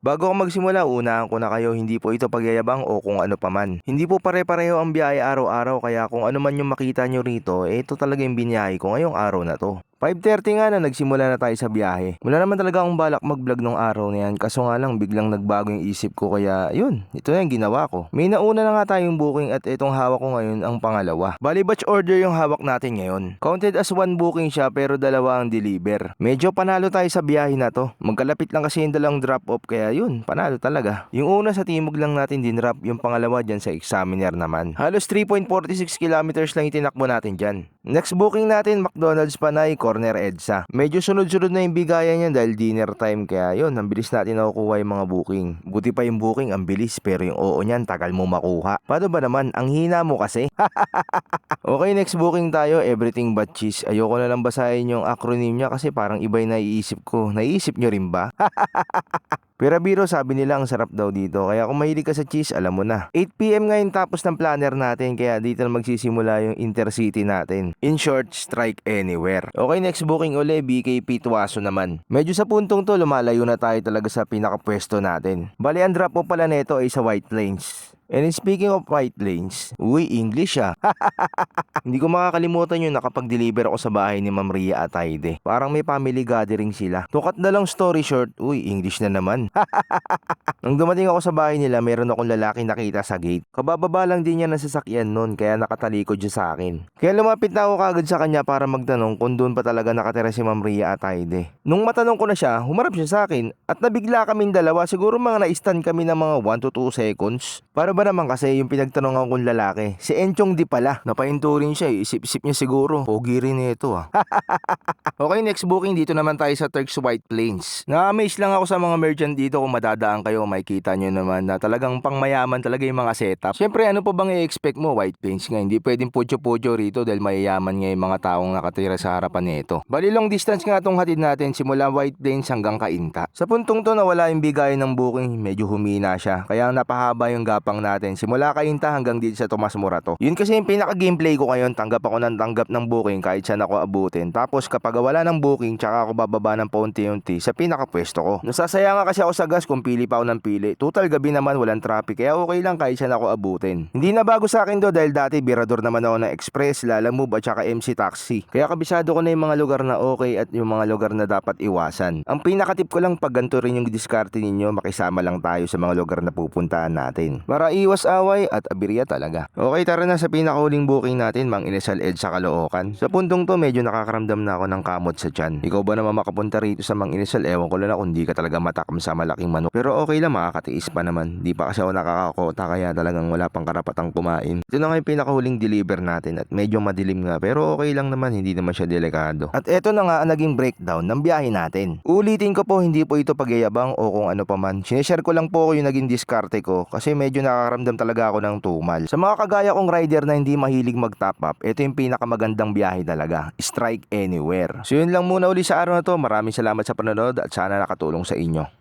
Bago ako magsimula, unahan ko na kayo, hindi po ito pagyayabang o kung ano paman. Hindi po pare-pareho ang biyahe araw-araw, kaya kung ano man yung makita nyo rito, ito talaga yung biniyahe ko ngayong araw na to. 5:30 nga na nagsimula na tayo sa biyahe. Wala naman talaga akong balak mag-vlog nung araw na yan, kaso nga lang biglang nagbago yung isip ko, kaya yun, ito na yung ginawa ko. May nauna na nga tayong booking at itong hawak ko ngayon ang pangalawa. Bali batch order yung hawak natin ngayon. Counted as one booking siya pero dalawa ang deliver. Medyo panalo tayo sa biyahe na to. Magkalapit lang kasi yung dalang drop off, kaya yun, panalo talaga. Yung una sa Timog lang natin dinrap, yung pangalawa dyan sa Examiner naman. Halos 3.46 kilometers lang itinakbo natin dyan. Next booking natin, McDonald's Panay, Corner EDSA. Medyo sunod-sunod na yung bigayan niya dahil dinner time, kaya yun, ang bilis natin nakukuha yung mga booking. Buti pa yung booking, ang bilis, pero yung oo niyan, tagal mo makuha. Paano ba naman? Ang hina mo kasi. Okay, next booking tayo, Everything But Cheese. Ayoko na lang basahin yung acronym niya kasi parang iba yung naiisip ko. Naiisip nyo rin ba? Pero biro, sabi nila ang sarap daw dito, kaya kung mahilig ka sa cheese, alam mo na. 8 PM ngayon tapos ng planner natin, kaya dito na magsisimula yung intercity natin. In short, strike anywhere. Okay, next booking uli, BKP Tuaso naman. Medyo sa puntong to, lumalayo na tayo talaga sa pinakapwesto natin. Bali, ang drop po pala nito ay sa White Plains. And speaking of White Plains, uy, English ah. Hindi ko makakalimutan yun, nakapag-deliver ako sa bahay ni Ma'am Ria Atayde. Parang may family gathering sila. To cut na lang story short, uy, English na naman. Nung dumating ako sa bahay nila, meron akong lalaki nakita sa gate. Kabababa lang din niya ng sasakyan nun, kaya nakatalikod siya sa akin. Kaya lumapit na ako kagad sa kanya para magtanong kung doon pa talaga nakatira si Ma'am Ria Atayde. Nung matanong ko na siya, humarap siya sa akin at nabigla kaming dalawa, siguro mga na-stand kami ng mga 1 to 2 seconds. Para ba naman kasi yung pinagtanongan kong lalaki, si Enchong Di pala. Napahinto rin siya, isip-isip niya siguro. Pogi rin ito ah. Okay, next booking dito naman tayo sa Turks White Plains. Na-amaze lang ako sa mga merchant dito, kung madadaan kayo, makikita nyo naman na talagang pangmayaman talaga yung mga setup. Siyempre, ano pa bang i-expect mo? White Plains nga, hindi pwedeng pudyo-pudyo rito dahil mayayaman nga yung mga taong nakatira sa harapan nito. Bali long distance nga itong hatid natin simula White Plains hanggang Cainta. Sa puntong to nawala yung bigayan ng booking, medyo humina siya, kaya napahaba yung gapang natin simula Cainta hanggang dito sa Tomas Morato. Yun kasi yung pinaka-gameplay ko ngayon, tanggap ako ng tanggap ng booking kahit saan ako abutin. Tapos kapag wala ng booking, tsaka ako bababa ng paunti-unti sa pinaka-pwesto ko. Nasasaya nga kasi ako sa gas kung pili pa ako ng pili. Total gabi naman, walang traffic, kaya okay lang kahit saan ako abutin. Hindi na bago sa akin do dahil dati birador naman ako ng Express, Lalamove at saka MC Taxi. Kaya kabisado ko na yung mga lugar na okay at yung mga lugar na dapat iwasan. Ang pinaka-tip ko lang, pag ganito rin yung diskarte ninyo, makisama lang tayo sa mga lugar na pupuntahan natin. Para iwas away at abirya talaga. Okay, tara na sa pinakahuling booking natin, Mang Inasal Sa Caloocan. Sa puntong to, medyo nakakaramdam na ako ng kamot sa tiyan. Ikaw ba naman makapunta rito sa Mang Inasal? Ewan ko lang kung di ka talaga matakam sa malaking manok. Pero okay lang, makakatiis pa naman. Di pa kasi ako nakakakota, kaya talagang wala pang karapatang kumain. Ito na nga yung pinakahuling deliver natin at medyo madilim nga, pero okay lang naman, hindi naman siya delikado. At eto na nga ang naging breakdown ng biyahe natin. Ulitin ko po, hindi po ito pagyayabang o kung ano pa man. Sineshare ko lang po yung naging diskarte ko kasi medyo nakakaramdam talaga ako ng tumal. Sa mga kagaya kong rider na hindi mahilig mag-top up, ito yung pinakamagandang biyahe talaga. Strike anywhere. So yun lang muna uli sa araw na to. Maraming salamat sa panonood at sana nakatulong sa inyo.